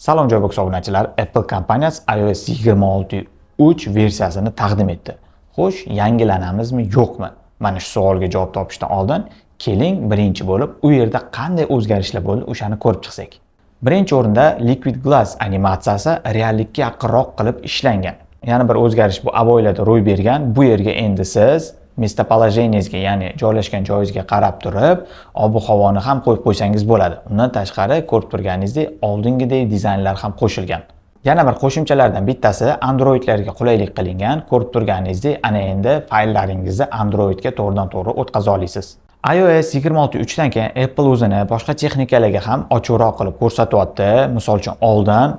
Salom Joybox obunachilar, Apple kompaniyasi iOS 26.3 versiyasini taqdim etdi. Xo'sh, yangilanamizmi, yo'qmi? Mana shu savolga javob topishdan oldin keling birinchi bo'lib u yerda qanday o'zgarishlar bo'ldi, o'shani ko'rib chiqsak. Birinchi o'rinda Liquid Glass animatsiyasi reallikka yaqinroq qilib ishlangan. Yana bir o'zgarish bu avoylarda ro'y bergan. Bu yerga endi siz местоположениеңizga, ya'ni joylashgan joyingizga qarab turib, ob-havoni ham qo'yib qo'ysangiz bo'ladi. Undan tashqari ko'rib turganingizdek, oldingidek dizaynlar ham qo'shilgan. Yana bir qo'shimchalardan bittasi Androidlarga qulaylik qilingan. Ko'rib turganingizdek, ana endi fayllaringizni Androidga to'g'ridan-to'g'ri o'tkazib olasiz. iOS 26.3 dan keyin Apple o'zini boshqa texnikalarga ham ochiqroq qilib ko'rsatyapti. Misol uchun oldin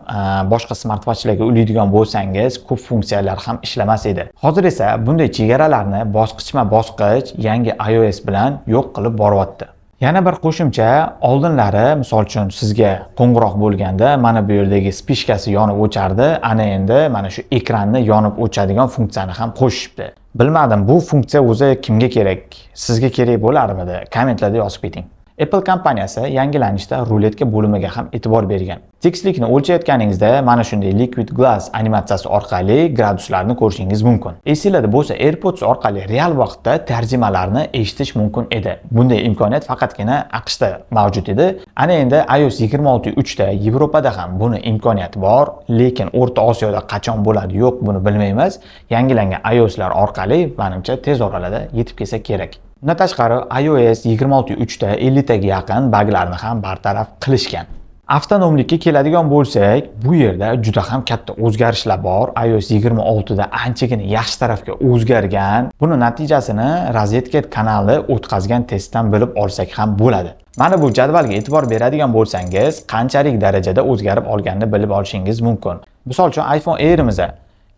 boshqa smartwatchlarga ulaydigan bo'lsangiz, ko'p funksiyalar ham ishlamas edi. Hozir esa bunday chegaralarni bosqichma-bosqich yangi iOS bilan yo'q qilib boryapti. Yana bir qo'shimcha, oldinlari misol uchun sizga qo'ng'iroq bo'lganda mana bu yerdagi spishkasi yonib o'chardi, ana endi mana shu ekranni yonib o'chadigan funksiyani ham qo'shishibdi. Bilmadim, bu funksiya o'zi kimga kerak? Sizga kerak bo'larmidi? Kommentlarda yozib keting. Apple kompaniyasi yangilanishda ruletka bo'limiga ham e'tibor bergan. Tekislikni o'lchayotganingizda mana shunday Liquid Glass animatsiyasi orqali graduslarni ko'rishingiz mumkin. Esingizda bo'lsa, AirPods orqali real vaqtda tarjimalarni eshitish mumkin edi. Bunday imkoniyat faqatgina AQShda mavjud edi. Ana endi iOS 26.3 da Yevropada ham buni imkoniyati bor, lekin O'rta Osiyoda qachon bo'ladi, yo'q, buni bilmaymiz. Yangilangan iOSlar orqali menimcha tez orada yetib kelsa kerak. Bundan tashqari iOS 26.3 da 50 taga yaqin buglarni ham bartaraf qilishgan. Avtonomlikka keladigan bo'lsak, bu yerda juda ham katta o'zgarishlar bor. iOS 26 da anchagina yaxshi tarafga o'zgargan. Buni natijasini Rozetket kanali o'tkazgan testdan bilib olsak ham bo'ladi. Mana bu jadvalga e'tibor beradigan bo'lsangiz, qanchalik darajada o'zgarib olganini bilib olishingiz mumkin. Misol uchun iPhone Air'imizda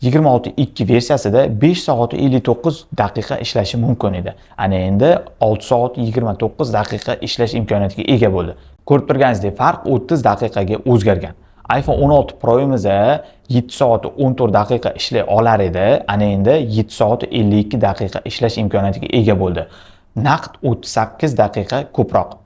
26.2 versiyasida 5 soat 59 daqiqa ishlashi mumkin edi. Ana endi 6 soat 29 daqiqa ishlash imkoniyatiga ega bo'ldi. Ko'rib turganingizdek, farq 30 daqiqaga o'zgargan. iPhone 16 Pro'imizda 7 soat 14 daqiqa ishlay olar edi. Ana endi 7 soat 52 daqiqa ishlash imkoniyatiga ega bo'ldi. Naqd 38 daqiqa ko'proq.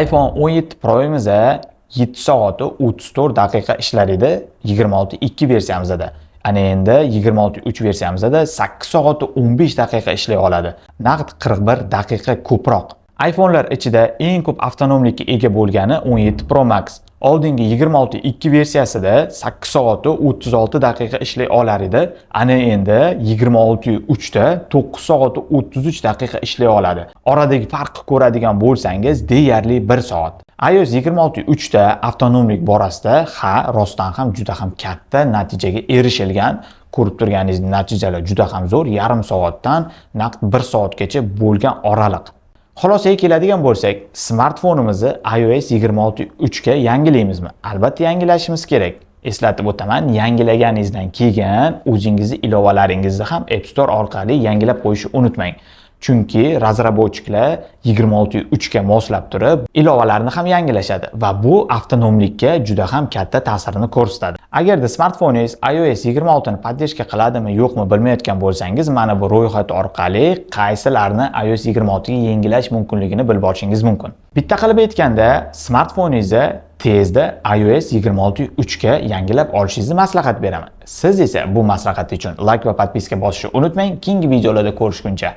iPhone 17 Pro'imizda 7 soat 34 daqiqa ishlar edi 26.2 versiyamizda. Ana endi 26.3 versiyamizda 8 soat 15 daqiqa ishlay oladi. Naqd 41 daqiqa ko'proq. iPhone'lar ichida eng ko'p avtonomlikka ega bo'lgani 17 Pro Max. Oldingi 26.2 versiyasida 8 soat 36 daqiqa ishlay olar edi. Ana endi 26.3 da 9 soat 33 daqiqa ishlay oladi. Oradagi farqni ko'radigan bo'lsangiz, deyarli 1 soat. iOS 26.3 da avtonomlik borasida rostdan ham juda ham katta natijaga erishilgan. Ko'rib turganingiz natijalar juda ham zo'r, yarim soatdan naqd 1 soatgacha bo'lgan oraliq. Xulosaga keladigan bo'lsak, smartfonimizni iOS 26.3 ga yangilaymizmi? Albatta yangilashimiz kerak. Eslatib o'taman, yangilaganingizdan keyin o'zingizning ilovalaringizni ham App Store orqali yangilab qo'yishni unutmang. Chunki razrabochiklar 26.3 ga moslab turib, ilovalarni ham yangilashadi va bu avtonomlikka juda ham katta ta'sirini ko'rsatadi. Agarda smartfoningiz iOS 26 ni podдержка qiladimi, yo'qmi bilmayotgan bo'lsangiz, mana bu ro'yxat orqali qaysilarni iOS 26 ga yangilash mumkinligini bilib olishingiz mumkin. Bitta qilib aytganda, smartfoningizni tezda iOS 26.3 ga yangilab olishingizni maslahat beraman. Siz esa bu maslahat uchun like va podpiska bosishni unutmang. Keyingi videolarda ko'rishguncha